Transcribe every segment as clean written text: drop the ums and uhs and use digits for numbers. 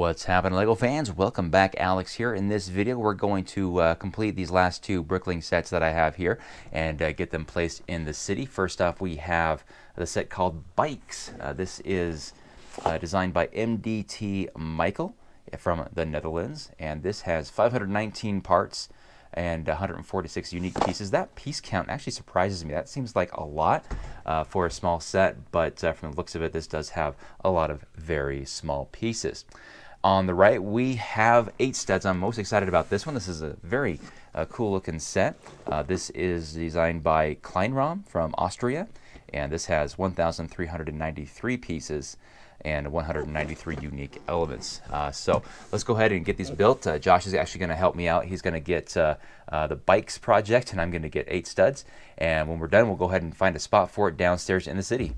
What's happening, LEGO fans? Welcome back. Alex here. In this video, we're going to complete these last two Bricklink sets that I have here and get them placed in the city. First off, we have the set called Bikes. This is designed by MDT Michael from the Netherlands, and this has 519 parts and 146 unique pieces. That piece count actually surprises me. That seems like a lot for a small set, but from the looks of it, this does have a lot of very small pieces. On the right, we have 8 studs. I'm most excited about this one. This is a very cool looking set. This is designed by Kleinraum from Austria, and this has 1,393 pieces and 193 unique elements. So let's go ahead and get these built. Josh is actually going to help me out. He's going to get the Bikes project, and I'm going to get 8 studs. And when we're done, we'll go ahead and find a spot for it downstairs in the city.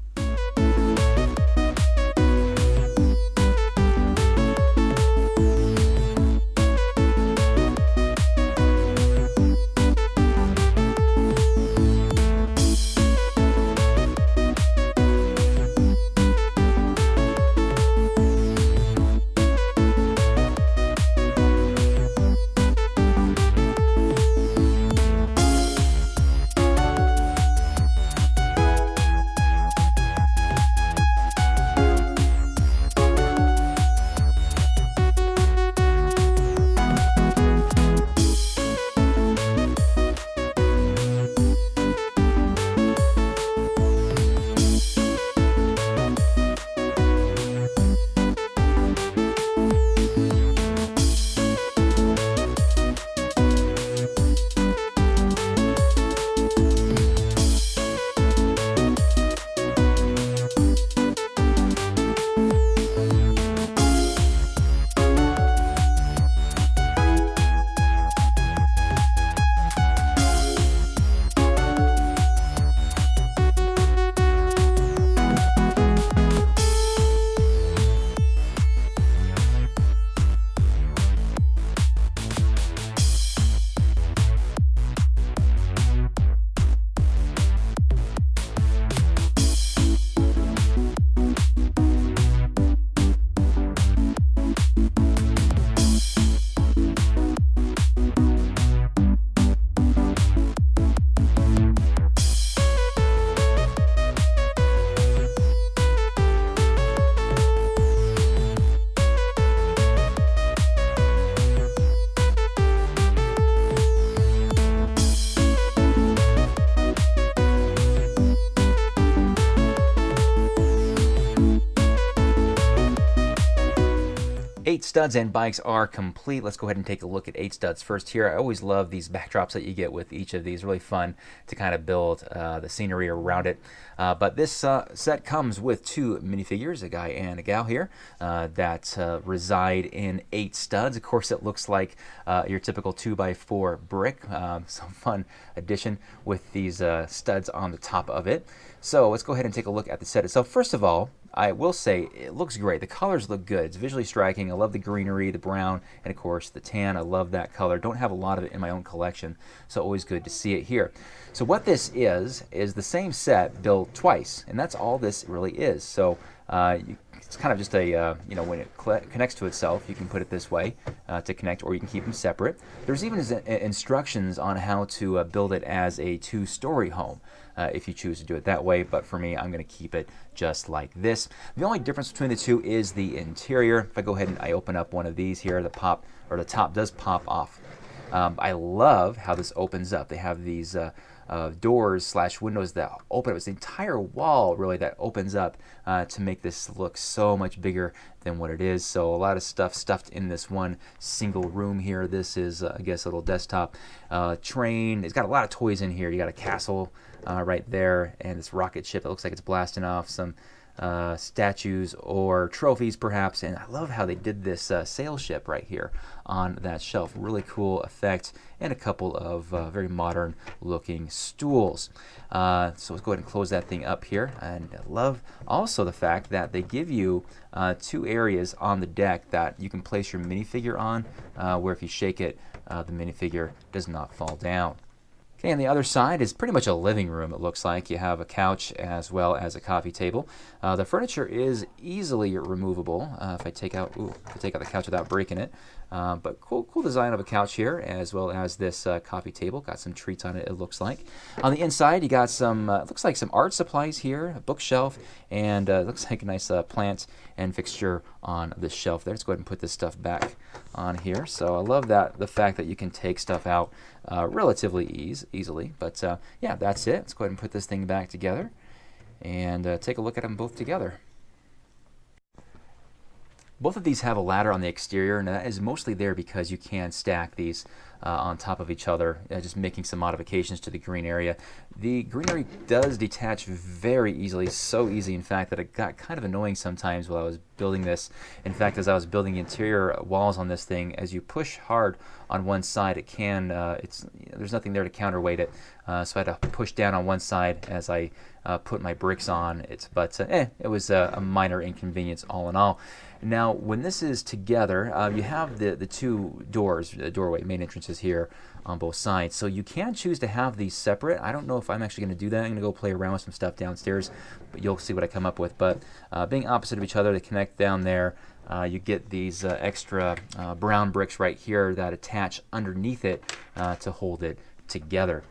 Eight studs and bikes are complete. Let's go ahead and take a look at 8 studs first here. I always love these backdrops that you get with each of these. Really fun to kind of build the scenery around it. But this set comes with 2 minifigures, a guy and a gal here, that reside in 8 studs. Of course, it looks like your typical 2x4 brick. Some fun addition with these studs on the top of it. So let's go ahead and take a look at the set itself. First of all, I will say it looks great. The colors look good. It's visually striking. I love the greenery, the brown, and of course the tan. I love that color. Don't have a lot of it in my own collection, so always good to see it here. So what this is the same set built twice, and that's all this really is. So it's kind of just a, when it connects to itself, you can put it this way to connect, or you can keep them separate. There's even instructions on how to build it as a 2-story home if you choose to do it that way, but for me, I'm going to keep it just like this. The only difference between the two is the interior. If I go ahead and I open up one of these here, the top does pop off. I love how this opens up. They have these doors/windows that open up. It's the entire wall really that opens up to make this look so much bigger than what it is. So a lot of stuff stuffed in this one single room here. This is I guess a little desktop train. It's got a lot of toys in here. You got a castle right there, and this rocket ship that looks like it's blasting off some statues or trophies perhaps. And I love how they did this sail ship right here on that shelf. Really cool effect, and a couple of very modern looking stools. So let's go ahead and close that thing up here. And I love also the fact that they give you 2 areas on the deck that you can place your minifigure on, where if you shake it, the minifigure does not fall down. Okay, and the other side is pretty much a living room, it looks like. You have a couch as well as a coffee table. The furniture is easily removable if I take out the couch without breaking it. But cool design of a couch here, as well as this coffee table. Got some treats on it, it looks like. On the inside, you got some, looks like some art supplies here, a bookshelf, and looks like a nice plant and fixture on the shelf there. Let's go ahead and put this stuff back on here. So I love the fact that you can take stuff out relatively easily. But yeah, that's it. Let's go ahead and put this thing back together and take a look at them both together. Both of these have a ladder on the exterior, and that is mostly there because you can stack these on top of each other, just making some modifications to the green area. The greenery does detach very easily, so easy in fact that it got kind of annoying sometimes while I was building this. In fact, as I was building interior walls on this thing, as you push hard on one side, it can, there's nothing there to counterweight it, so I had to push down on one side as I put my bricks on it, but it was a minor inconvenience all in all. Now, when this is together, you have the two doors, the doorway, main entrances here on both sides. So you can choose to have these separate. I don't know if I'm actually going to do that. I'm going to go play around with some stuff downstairs, but you'll see what I come up with. But being opposite of each other, they connect down there. You get these extra brown bricks right here that attach underneath it to hold it together.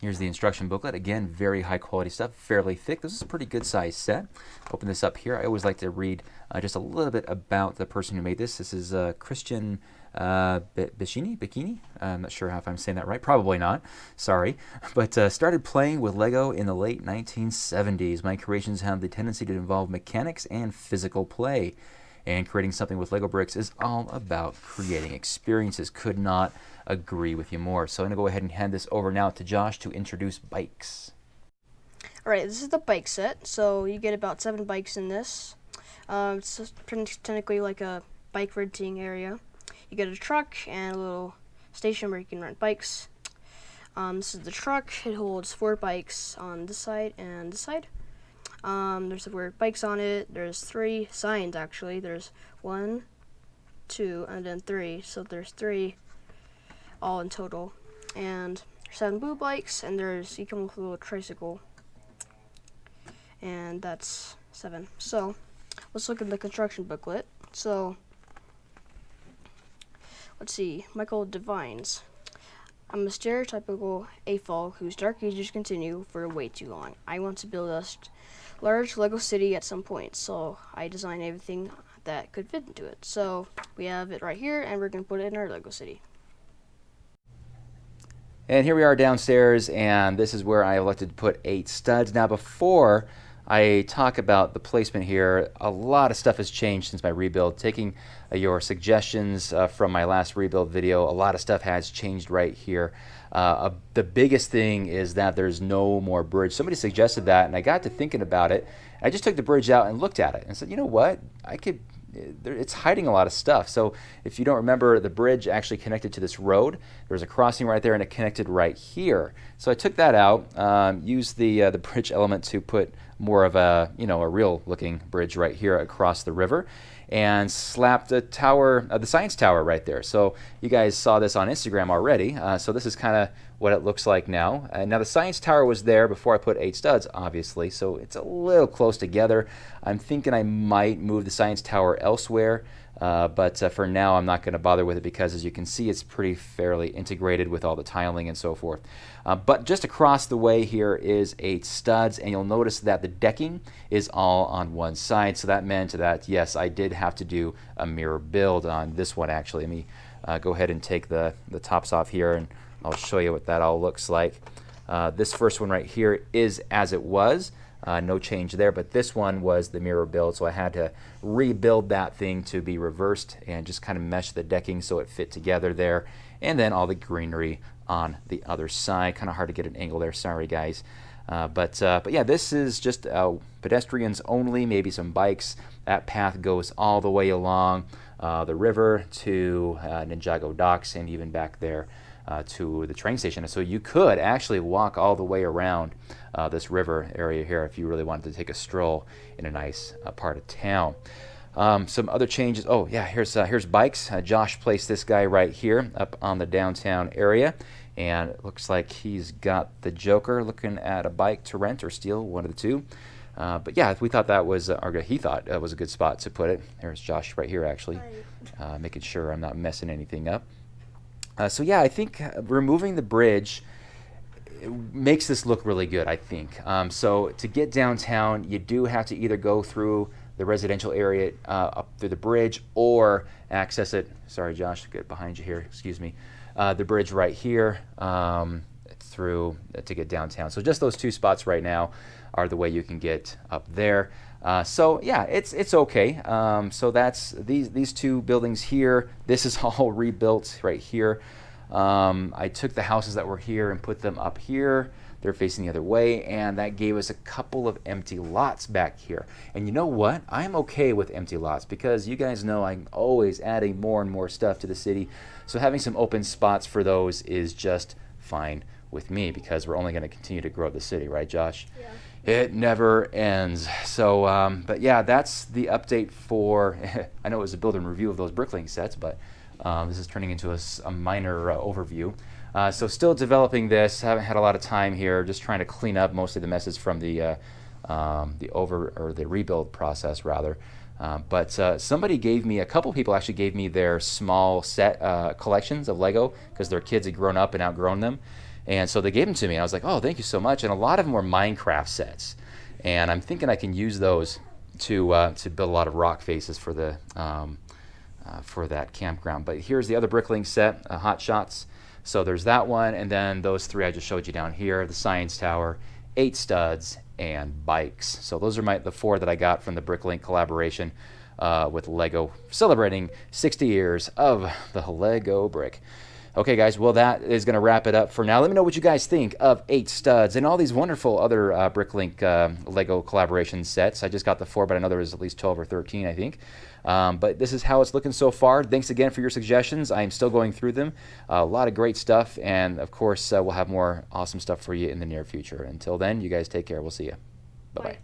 Here's the instruction booklet. Again, very high quality stuff, fairly thick. This is a pretty good size set. Open this up here. I always like to read just a little bit about the person who made this. This is Christian Bikini. I'm not sure if I'm saying that right. Probably not. Sorry. But started playing with Lego in the late 1970s. My creations have the tendency to involve mechanics and physical play. And creating something with Lego bricks is all about creating experiences. Could not agree with you more. So I'm going to go ahead and hand this over now to Josh to introduce bikes. Alright, this is the bike set. So you get about 7 bikes in this. It's just technically like a bike renting area. You get a truck and a little station where you can rent bikes. This is the truck. It holds 4 bikes on this side and this side. There's the word bikes on it. There's 3 signs actually. There's 1, 2, and then 3. So there's 3 all in total. And there's 7 blue bikes, and you come with a little tricycle. And that's 7. So let's look at the construction booklet. So let's see. Michael Devines. I'm a stereotypical AFOL whose dark ages continue for way too long. I want to build a large Lego city at some point, so I designed everything that could fit into it. So we have it right here, and we're going to put it in our Lego city. And here we are downstairs, and this is where I elected to put 8 studs. Now, before I talk about the placement here, a lot of stuff has changed since my rebuild. Taking your suggestions from my last rebuild video, a lot of stuff has changed right here. The biggest thing is that there's no more bridge. Somebody suggested that, and I got to thinking about it. I just took the bridge out and looked at it and said, you know what? It's hiding a lot of stuff. So if you don't remember, the bridge actually connected to this road. There was a crossing right there, and it connected right here. So I took that out, used the bridge element to put more of a real looking bridge right here across the river, and slapped a tower, the science tower right there. So you guys saw this on Instagram already. So this is kind of what it looks like now. Now the science tower was there before I put 8 studs, obviously, so it's a little close together. I'm thinking I might move the science tower elsewhere, but for now I'm not going to bother with it because, as you can see, it's pretty fairly integrated with all the tiling and so forth. But just across the way here is 8 studs, and you'll notice that the decking is all on one side, so that meant that, yes, I did have to do a mirror build on this one actually. Let me go ahead and take the tops off here, and I'll show you what that all looks like. This first one right here is as it was. No change there, but this one was the mirror build, so I had to rebuild that thing to be reversed and just kind of mesh the decking so it fit together there, and then all the greenery on the other side. Kind of hard to get an angle there, sorry guys. But yeah, this is just pedestrians only, maybe some bikes. That path goes all the way along the river to Ninjago Docks, and even back there to the train station. So you could actually walk all the way around this river area here if you really wanted to take a stroll in a nice part of town. Some other changes. Oh yeah, here's bikes. Josh placed this guy right here up on the downtown area, And it looks like he's got the Joker looking at a bike to rent or steal, one of the two. But yeah, we thought that was, or he thought that was a good spot to put it. There's Josh right here, actually, making sure I'm not messing anything up. So yeah, I think removing the bridge makes this look really good, I think. So to get downtown, you do have to either go through the residential area up through the bridge or access it. Sorry, Josh, get behind you here. Excuse me. The bridge right here through to get downtown. So just those two spots right now are the way you can get up there. So yeah, it's okay. So that's these two buildings here. This is all rebuilt right here. I took the houses that were here and put them up here. They're facing the other way, and that gave us a couple of empty lots back here. And you know what? I'm okay with empty lots because you guys know I'm always adding more and more stuff to the city. So having some open spots for those is just fine with me because we're only going to continue to grow the city, right, Josh? Yeah. It never ends. So, but yeah, that's the update for, I know it was a build and review of those bricklaying sets, but this is turning into a minor overview. So still developing this, haven't had a lot of time here, just trying to clean up mostly the messes from the rebuild process rather. But somebody gave me, a couple people actually gave me their small set collections of Lego because their kids had grown up and outgrown them. And so they gave them to me. And I was like, oh, thank you so much. And a lot of them were Minecraft sets. And I'm thinking I can use those to build a lot of rock faces for the for that campground. But here's the other bricklaying set, Hot Shots. So there's that one, and then those three I just showed you down here, the Science Tower, 8 studs, and bikes. So those are the 4 that I got from the Bricklink collaboration with Lego, celebrating 60 years of the Lego brick. Okay, guys, well, that is going to wrap it up for now. Let me know what you guys think of 8 studs and all these wonderful other Bricklink Lego collaboration sets. I just got the 4, but I know there was at least 12 or 13, I think. But this is how it's looking so far. Thanks again for your suggestions. I am still going through them. A lot of great stuff, and of course, we'll have more awesome stuff for you in the near future. Until then, you guys take care. We'll see you. Bye-bye. Bye.